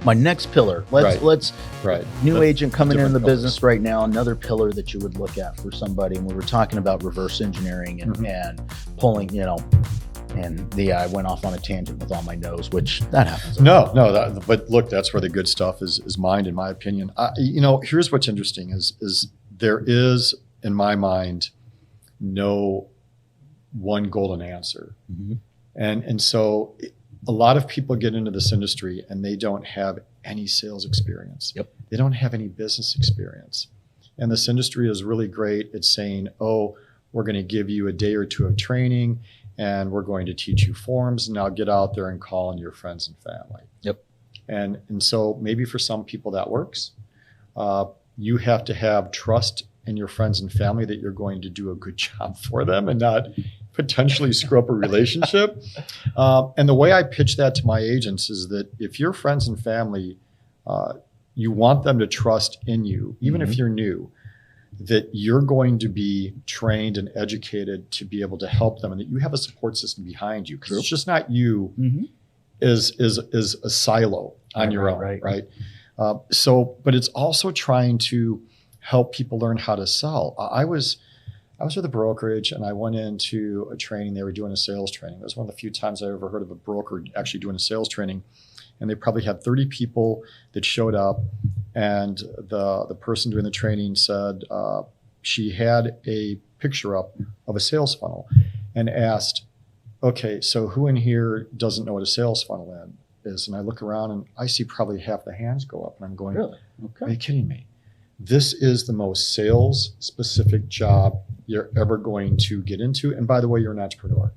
my next pillar. Let's new agent coming in the business right now. Another pillar that you would look at for somebody. And we were talking about reverse engineering and pulling, and I went off on a tangent with all my no's, which that happens. But look, that's where the good stuff is mined, in my opinion. Here's what's interesting is there is, in my mind, no one golden answer. And so a lot of people get into this industry and they don't have any sales experience. They don't have any business experience. And this industry is really great at saying, oh, we're going to give you a day or two of training and we're going to teach you forms, and now get out there and call on your friends and family. And so maybe for some people that works. You have to have trust in your friends and family that you're going to do a good job for them and not potentially screw up a relationship. And the way I pitch that to my agents is that if your friends and family, you want them to trust in you, even if you're new, that you're going to be trained and educated to be able to help them, and that you have a support system behind you, because it's just not you is a silo on your own, right? But it's also trying to help people learn how to sell. I was with a brokerage and I went into a training. They were doing a sales training. It was one of the few times I ever heard of a broker actually doing a sales training. And they probably had 30 people that showed up. And the person doing the training said she had a picture up of a sales funnel and asked, okay, so who in here doesn't know what a sales funnel is? And I look around and I see probably half the hands go up. And I'm going, really? Okay. Are you kidding me? This is the most sales specific job you're ever going to get into. And by the way, you're an entrepreneur.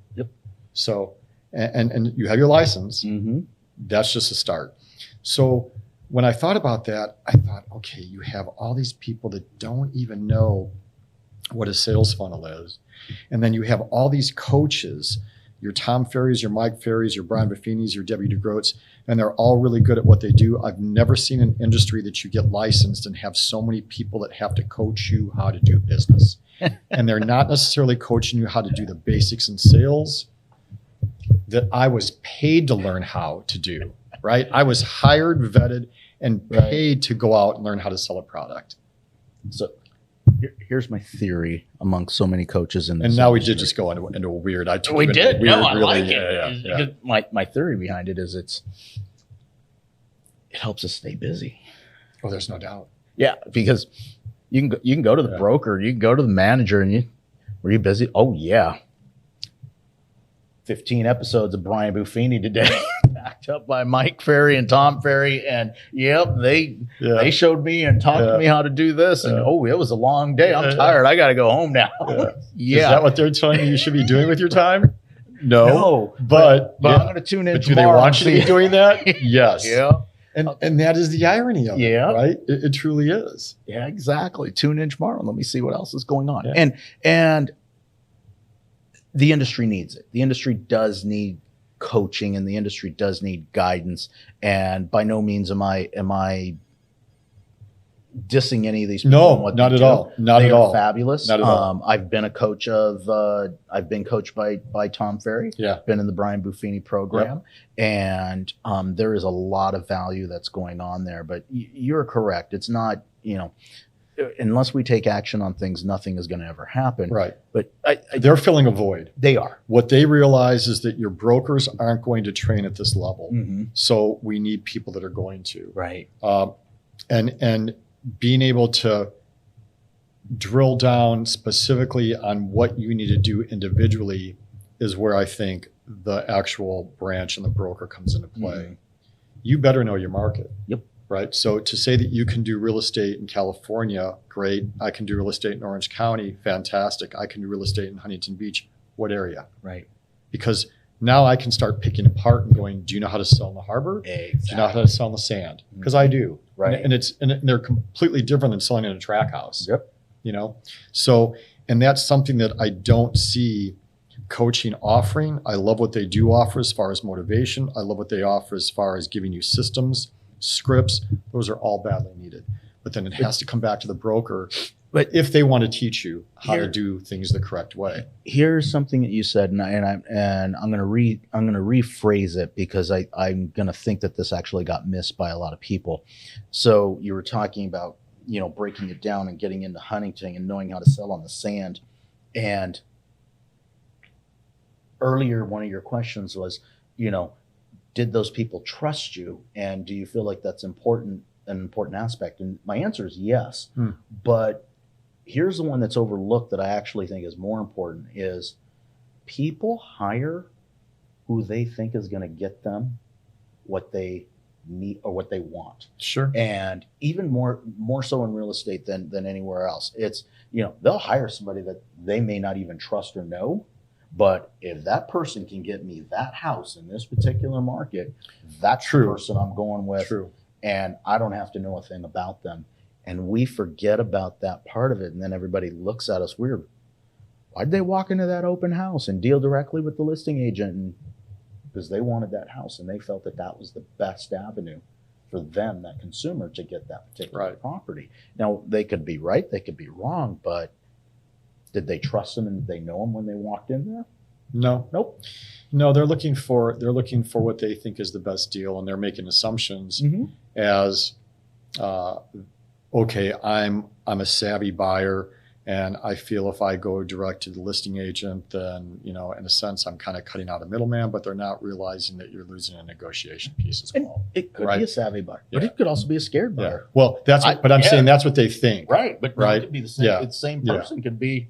So, and you have your license. That's just a start. So when I thought about that, I thought, okay, you have all these people that don't even know what a sales funnel is. And then you have all these coaches, your Tom Ferrys, your Mike Ferrys, your Brian Buffinis, your Debbie DeGroats, and they're all really good at what they do. I've never seen an industry that you get licensed and have so many people that have to coach you how to do business. And they're not necessarily coaching you how to do the basics in sales that I was paid to learn how to do, right? I was hired, vetted, and paid to go out and learn how to sell a product. So here's my theory among so many coaches in this and now industry. We did just go into a weird. I like it. My theory behind it is it helps us stay busy. Oh, there's no doubt. Yeah, because you can go to the broker, you can go to the manager, and were you busy? Oh yeah. 15 episodes of Brian Buffini today, backed up by Mike Ferry and Tom Ferry, and they showed me and taught me how to do this, and it was a long day. I'm tired. I got to go home now. Is that what they're telling you should be doing with your time? No, but I'm going to tune in. But do they want you to be doing that? Yes. And that is the irony of it, right? It truly is. Yeah, exactly. Tune in tomorrow. Let me see what else is going on. Yeah. And the industry needs it. The industry does need coaching, and the industry does need guidance. And by no means am I dissing any of these people. No, not at all. Not at all. Fabulous. Not at all. I've been a coach I've been coached by Tom Ferry. Been in the Brian Buffini program, and there is a lot of value that's going on there. But you're correct. It's not, unless we take action on things, nothing is going to ever happen. Right. But they're filling a void. They are. What they realize is that your brokers aren't going to train at this level. So we need people that are going to. Right. And being able to drill down specifically on what you need to do individually is where I think the actual branch and the broker comes into play. You better know your market. Right. So to say that you can do real estate in California, great. I can do real estate in Orange County, fantastic. I can do real estate in Huntington Beach. What area? Right. Because now I can start picking apart and going, do you know how to sell in the harbor? Exactly. Do you know how to sell in the sand? Because I do. Right. And they're completely different than selling in a track house. So, and that's something that I don't see coaching offering. I love what they do offer as far as motivation. I love what they offer as far as giving you systems, scripts. Those are all badly needed. But then it has to come back to the broker But if they want to teach you how to do things the correct way. Here's something that you said, and I'm going to rephrase it because I'm going to think that this actually got missed by a lot of people. So you were talking about, breaking it down and getting into hunting and knowing how to sell on the sand. And earlier, one of your questions was, did those people trust you? And do you feel like that's an important aspect? And my answer is yes. But here's the one that's overlooked that I actually think is more important is people hire who they think is going to get them what they need or what they want. Sure. And even more so in real estate than anywhere else. It's, they'll hire somebody that they may not even trust or know. But if that person can get me that house in this particular market, that's the person I'm going with. True. And I don't have to know a thing about them. And we forget about that part of it. And then everybody looks at us weird. Why'd they walk into that open house and deal directly with the listing agent? And because they wanted that house and they felt that that was the best avenue for them, that consumer, to get that particular property. Now, they could be right, they could be wrong, but did they trust them and did they know them when they walked in there? No. Nope. No, they're looking for what they think is the best deal, and they're making assumptions as okay, I'm a savvy buyer, and I feel if I go direct to the listing agent, then, in a sense, I'm kind of cutting out a middleman, but they're not realizing that you're losing a negotiation piece as well. And it could be a savvy buyer, but it could also be a scared buyer. Well, I'm saying that's what they think. Right. But it could be the same. The same person could be,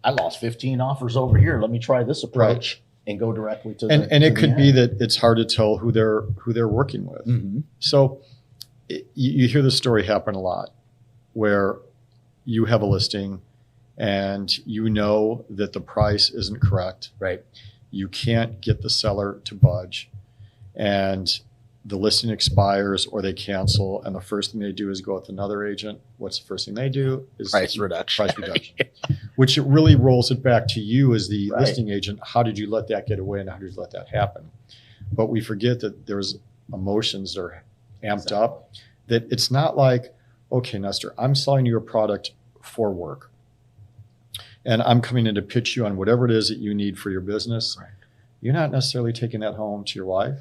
I lost 15 offers over here. Let me try this approach and go directly to the and it could be that it's hard to tell who they're working with. So you hear this story happen a lot where you have a listing and that the price isn't correct. Right. You can't get the seller to budge, and the listing expires or they cancel, and the first thing they do is go with another agent. What's the first thing they do? Is price reduction. Which it really rolls it back to you as the listing agent. How did you let that get away, and how did you let that happen? But we forget that there's emotions that are amped up, that it's not like, okay, Nestor, I'm selling you a product for work, and I'm coming in to pitch you on whatever it is that you need for your business. Right. You're not necessarily taking that home to your wife.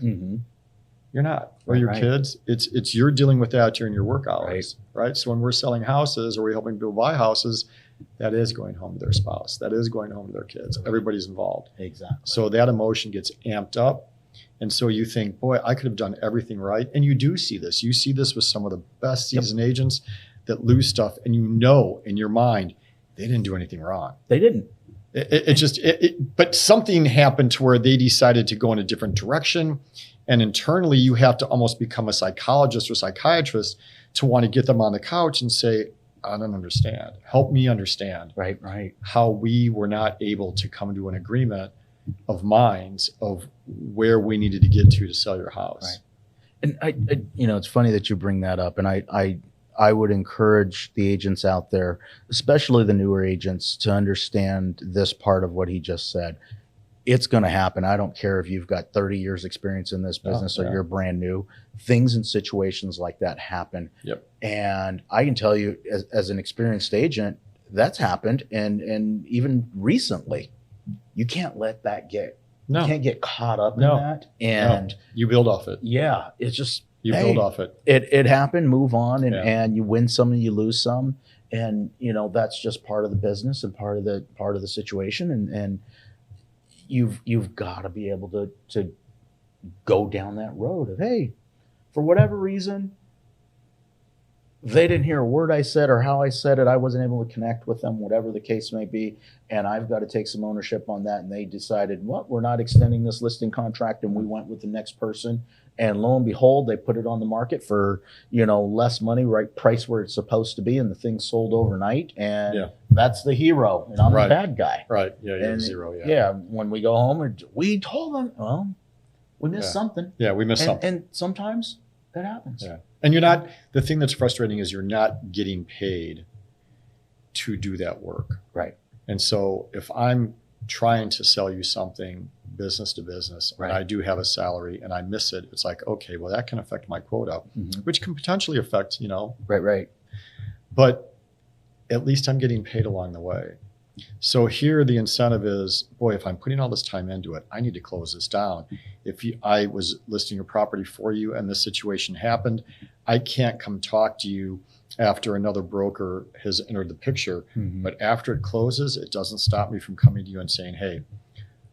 You're not, or your kids. It's you're dealing with that during your work hours, right? So when we're selling houses or we're helping people buy houses, that is going home to their spouse. That is going home to their kids. Everybody's involved. Exactly. So that emotion gets amped up. And so you think, boy, I could have done everything right. And you do see this. You see this with some of the best seasoned agents that lose stuff. And in your mind, they didn't do anything wrong. They didn't. But something happened to where they decided to go in a different direction. And internally, you have to almost become a psychologist or psychiatrist to want to get them on the couch and say, I don't understand. Help me understand how we were not able to come to an agreement of minds of where we needed to get to sell your house. And I it's funny that you bring that up. And I would encourage the agents out there, especially the newer agents, to understand this part of what he just said. It's going to happen. I don't care if you've got 30 years experience in this business or you're brand new. Things and situations like that happen. And I can tell you as an experienced agent, that's happened. And even recently, you can't let that you can't get caught up in that. And you build off it. Yeah. It's just, build off it. It happened, move on, and you win some and you lose some. And, that's just part of the business and part of the situation. And you've got to be able to go down that road of, hey, for whatever reason, they didn't hear a word I said or how I said it. I wasn't able to connect with them, whatever the case may be. And I've got to take some ownership on that. And they decided, we're not extending this listing contract. And we went with the next person. And lo and behold, they put it on the market for, less money, right price where it's supposed to be. And the thing sold overnight. And that's the hero. And I'm the bad guy. Right. Yeah. You're zero. Yeah. Yeah. When we go home, we told them, well, we missed something. Yeah. We missed something. And sometimes that happens. Yeah. And the thing that's frustrating is you're not getting paid to do that work. Right. And so if I'm trying to sell you something business to business, and I do have a salary and I miss it, it's like, okay, well, that can affect my quota, which can potentially affect, Right. But at least I'm getting paid along the way. So here the incentive is, boy, if I'm putting all this time into it, I need to close this down. If I was listing your property for you and this situation happened, I can't come talk to you after another broker has entered the picture. But after it closes, it doesn't stop me from coming to you and saying, hey,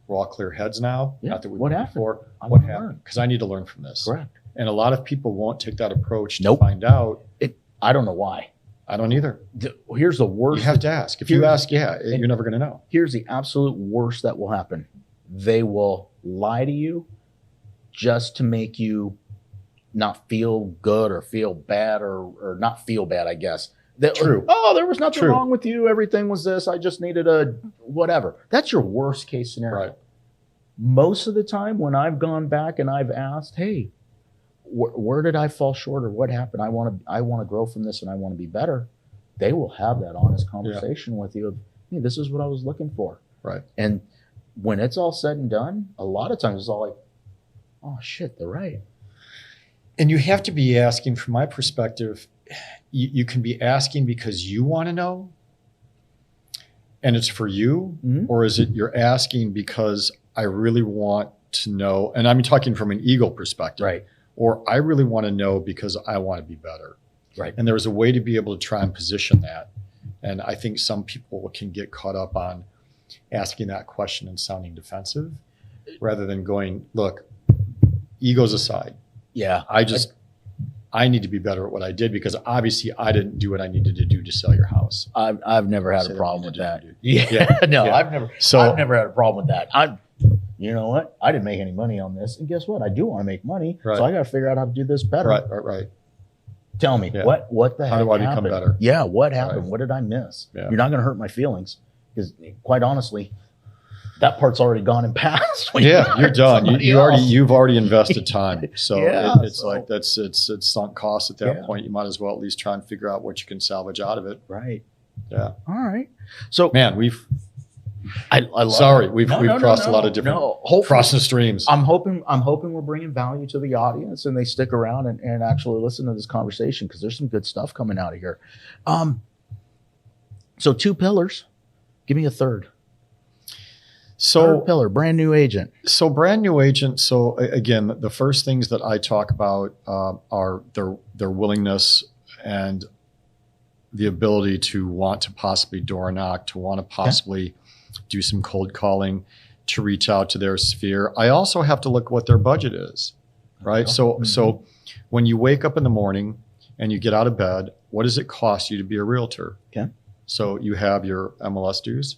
we're all clear heads now. Yeah. Not that we What were happened? before. I What wanna happened? learn. Because I need to learn from this. Correct. And a lot of people won't take that approach to Nope. find out. I don't know why. I don't either. Here's the worst. You have to ask. If you ask, you're never going to know. Here's the absolute worst that will happen. They will lie to you just to make you not feel good or feel bad or not feel bad, I guess. True. Oh, there was nothing True. wrong with you. Everything was this. I just needed a whatever. That's your worst case scenario. Right. Most of the time when I've gone back and I've asked, hey, where did I fall short or what happened? I want to grow from this and I want to be better. They will have that honest conversation with you of, hey, this is what I was looking for. Right. And when it's all said and done, a lot of times it's all like, oh shit, they're right. And you have to be asking, from my perspective, you can be asking because you want to know and it's for you, or is it you're asking because I really want to know, and I'm talking from an ego perspective, Right. Or I really want to know because I want to be better. Right. And there's a way to be able to try and position that. And I think some people can get caught up on asking that question and sounding defensive rather than going, look, egos aside. Yeah. I need to be better at what I did because obviously I didn't do what I needed to do to sell your house. I've never had a problem with that. I've never had a problem with that. You know what? I didn't make any money on this. And guess what? I do want to make money. Right. So I got to figure out how to do this better. Right. Tell me, what the heck How do I happened? become better? Yeah, what happened? Right. What did I miss? Yeah. You're not going to hurt my feelings because quite honestly, that part's already gone and passed. You're done. You've already invested time. So it's sunk cost at that point. You might as well at least try and figure out what you can salvage out of it. Right. Yeah. All right. So man, we've crossed a lot of different crossing streams. I'm hoping we're bringing value to the audience and they stick around and actually listen to this conversation because there's some good stuff coming out of here. So 2 pillars. Give me a third. Third pillar, brand new agent. So brand new agent. So again, the first things that I talk about are their willingness and the ability to want to possibly door knock, to want to possibly do some cold calling, to reach out to their sphere. I also have to look what their budget is, right? So when you wake up in the morning and you get out of bed, what does it cost you to be a realtor? Okay. So you have your MLS dues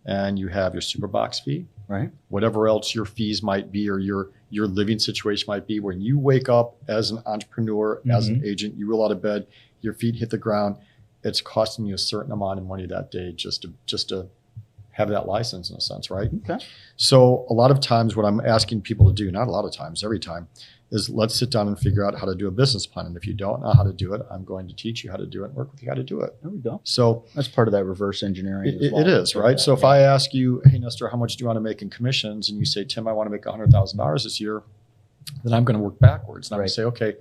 and you have your super box fee, right? Whatever else your fees might be or your living situation might be. When you wake up as an entrepreneur, as an agent, you roll out of bed, your feet hit the ground, it's costing you a certain amount of money that day just to have that license in a sense, right? Okay. So a lot of times what I'm asking people to do, not a lot of times, every time, is let's sit down and figure out how to do a business plan. And if you don't know how to do it, I'm going to teach you how to do it and work with you how to do it. There we go. So that's part of that reverse engineering. It is, right? So if I ask you, hey, Nestor, how much do you want to make in commissions? And you say, Tim, I want to make $100,000 this year. Then I'm going to work backwards. And I'm going to say, okay,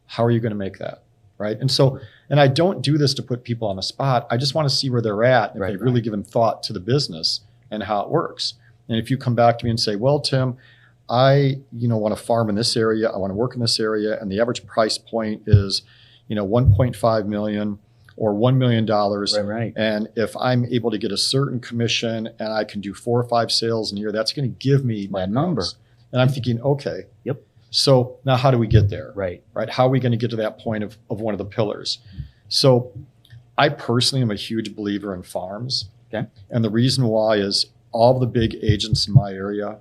how are you going to make that? Right. And I don't do this to put people on the spot. I just want to see where they're at. And if they've really given thought to the business and how it works. And if you come back to me and say, well, Tim, I want to farm in this area. I want to work in this area. And the average price point is, 1.5 million or $1 million. Right. And if I'm able to get a certain commission and I can do 4 or 5 sales in a year, that's going to give me my number. And I'm thinking, okay. Yep. So now how do we get there? Right. How are we going to get to that point of one of the pillars? So I personally am a huge believer in farms. Okay. And the reason why is all the big agents in my area,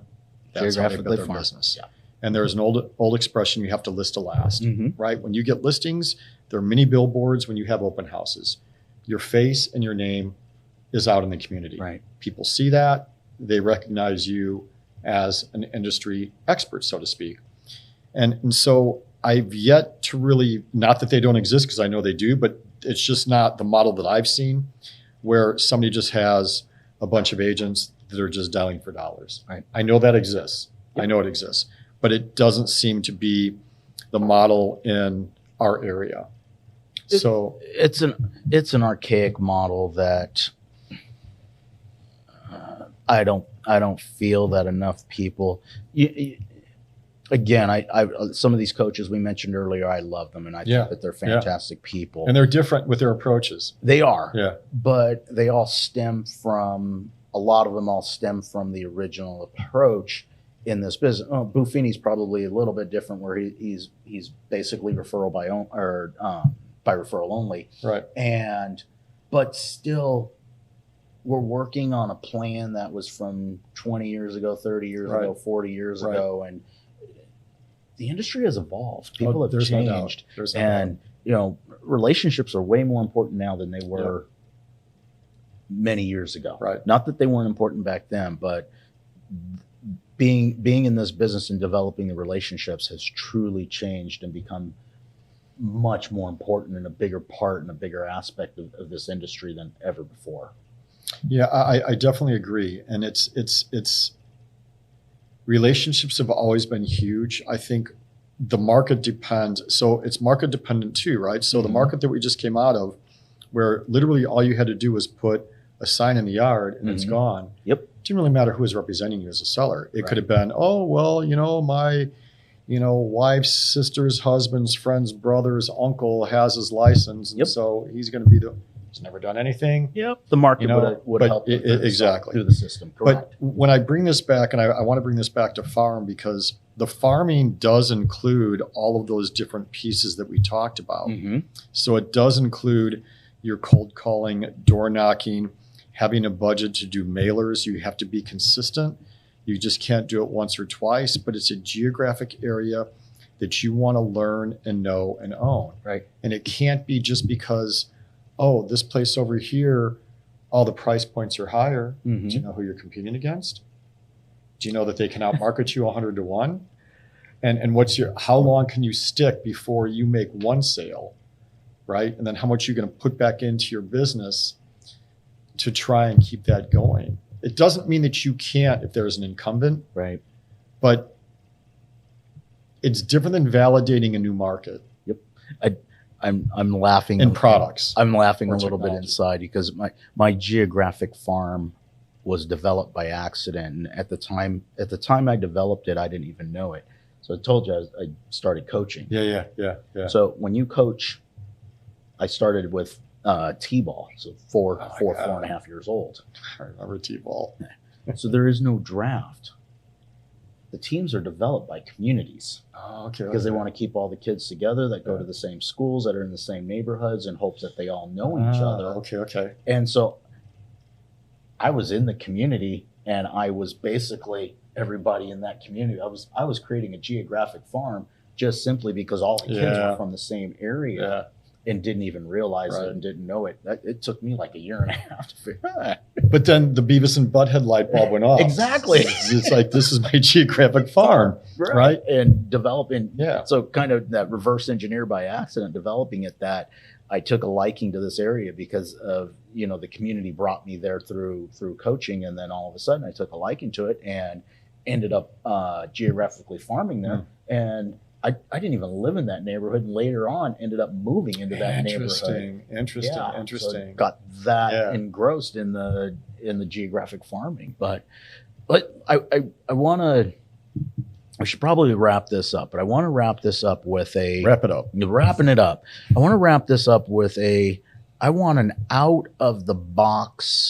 that's how they build their farm. business. Yeah. And there's an old expression, you have to list to last, right? When you get listings, there are mini billboards when you have open houses. Your face and your name is out in the community. Right. People see that. They recognize you as an industry expert, so to speak. And so I've yet to really, not that they don't exist because I know they do, but it's just not the model that I've seen where somebody just has a bunch of agents that are just dialing for dollars. Right. I know that exists. Yep. I know it exists, but it doesn't seem to be the model in our area. So it's an archaic model that I don't feel that enough people. Again, I some of these coaches we mentioned earlier, I love them, and I think that they're fantastic people. And they're different with their approaches. They are. Yeah. But they all stem from, a lot of them all stem from the original approach in this business. Buffini's probably a little bit different, where he's basically referral by referral only. Right. But still, we're working on a plan that was from 20 years ago, 30 years ago, 40 years ago, and the industry has evolved. People have changed. And, relationships are way more important now than they were many years ago. Right. Not that they weren't important back then, but being in this business and developing the relationships has truly changed and become much more important and a bigger part and a bigger aspect of this industry than ever before. Yeah, I definitely agree. And it's relationships have always been huge. I think the market depends. So it's market dependent too, right? So the market that we just came out of, where literally all you had to do was put a sign in the yard and it's gone. Yep. It didn't really matter who was representing you as a seller. It could have been, oh, well, my wife's sister's husband's friend's brother's uncle has his license. And so he's going to be he's never done anything. Yep. The market would help exactly through the system. Correct. But when I bring this back, and I want to bring this back to farm, because the farming does include all of those different pieces that we talked about. So it does include your cold calling, door knocking, having a budget to do mailers. You have to be consistent. You just can't do it once or twice, but it's a geographic area that you want to learn and know and own. Right. And it can't be just because, oh, this place over here, all the price points are higher. Do you know who you're competing against? Do you know that they can outmarket you 100 to 1? And how long can you stick before you make one sale, right? And then how much you're going to put back into your business to try and keep that going. It doesn't mean that you can't if there's an incumbent, right? But it's different than validating a new market. Yep. I'm laughing in products. I'm laughing a little bit inside, because my geographic farm was developed by accident, and at the time I developed it, I didn't even know it. So I told you I started coaching. Yeah. So when you coach, I started with T-ball, so four and a half years old. I remember T-ball. So there is no draft. The teams are developed by communities. Oh, okay. Because they want to keep all the kids together that go to the same schools, that are in the same neighborhoods, in hopes that they all know each other. Okay. And so I was in the community, and I was basically everybody in that community. I was creating a geographic farm just simply because all the kids were from the same area. And didn't even realize it and didn't know it. It took me like a year and a half to figure out. But then the Beavis and Butthead light bulb went off. Exactly. It's like, this is my geographic farm, right? And developing, so kind of that reverse engineer by accident, developing it, that I took a liking to this area because of, the community brought me there through coaching. And then all of a sudden I took a liking to it and ended up geographically farming there. And I didn't even live in that neighborhood, and later on ended up moving into that neighborhood. Interesting. So got that engrossed in the geographic farming. But I want to. We should probably wrap this up, but I want to wrap this up with wrapping it up. I want to wrap this up with I want an out of the box